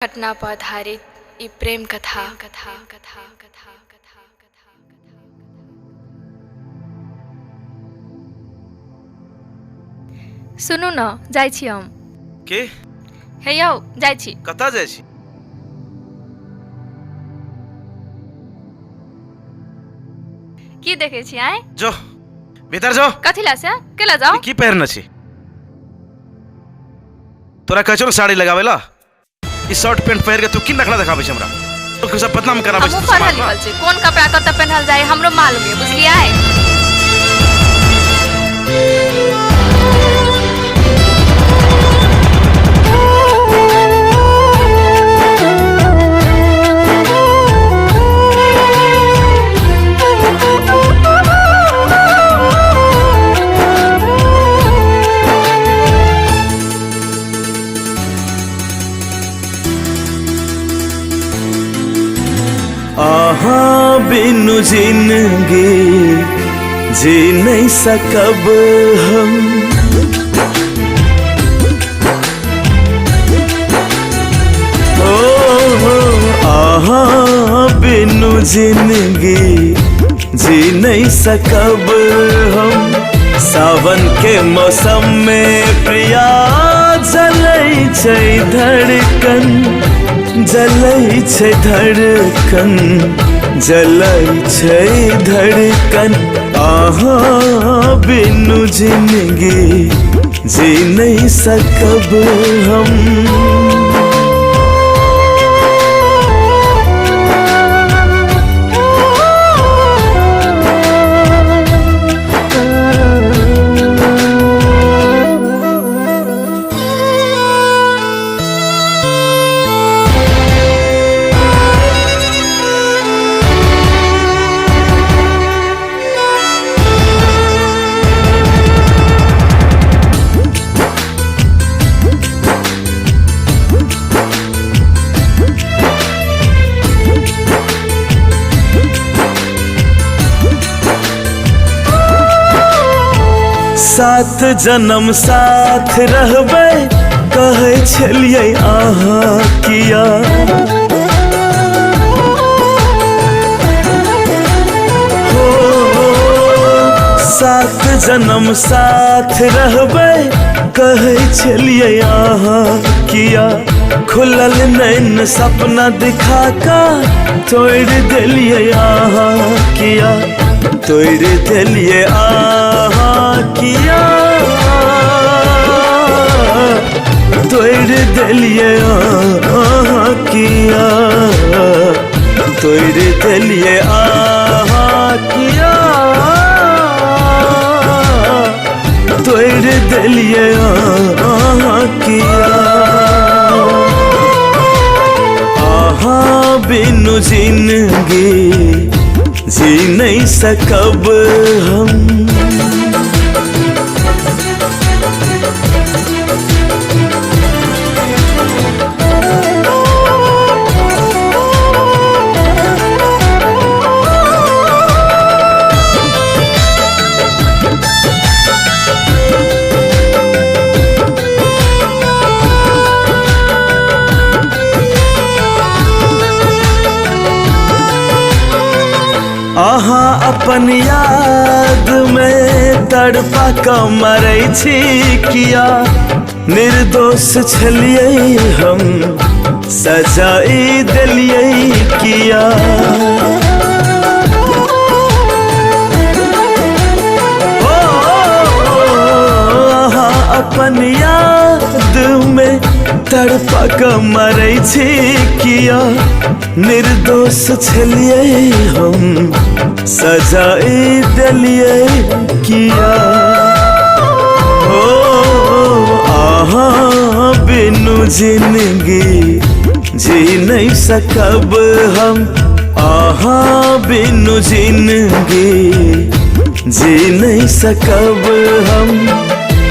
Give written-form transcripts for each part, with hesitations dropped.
घटना पर आधारित ई प्रेम कथा। सुनू न, जाइ छी हम। के? हे यौ, जाइ छी। कतऽ जाइ छी? की देखे छी आय? जो भीतर जो। कथी ला से? केला जाओ? की पहिरने छी? तोरा कहै छौ न साड़ी लगावे ला? ई शर्ट पैंट पहिर के तू की नखरा देखाबै छै हमरा? तू सब बदनाम कराबै छै। हमहू पढ़ल लिखल छी, कोन कपड़ा कतऽ पहनल जाए हमरो मालूम है, बुझलियै? आहा बिनु जिंदगी जी नहीं सकब हम। आहा बिनु जिंदगी जी नहीं सकब हम। सावन के मौसम में प्रिया जलै छै धड़कन, जलै छै धड़कन, जलै छै धड़कन। आहा बिनु जिंदगी जी नहीं सकब हम। सात जन्म साथ रहबै कहै छलियै अहाँ किया। हो सात जन्म साथ रहबै कहै छलियै अहाँ किया। खुलल नैन सपना दिखा का तोड़ देलियै अहाँ किया, तोड़ देलियै अहाँ किया, तोड़ देलियै अहाँ किया, तोड़ देलियै अहाँ किया, तोड़ देलियै अहाँ किया। आहा बिनु जिंदगी जी नहीं सकब हम। आहा अपन याद में तड़पा क मरै छी किया। निर्दोष छलियै हम सजाई देलियै किया। आहा अपन याद में तड़पा क मरै छी किया। निर्दोष छलियै हम सजाई देलियै किया। हो आहा बिनु जिंदगी जी नहीं सकब हम। आहा बिनु जिंदगी जी नहीं सकब हम।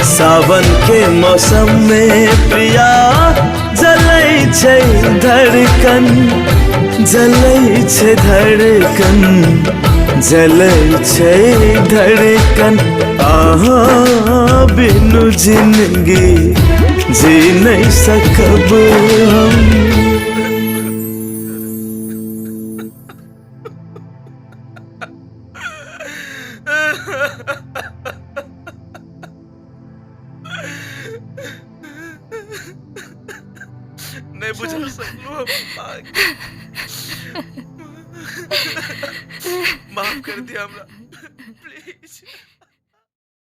सावन के मौसम में प्रिया जलै छै धड़कन, जलै छै धड़कन, जलै छै धड़कन। आहा बिनु जिंदगी जी नहीं सकब हम। नहीं बुझा सकलू हम। माफ कर दिया हमरा।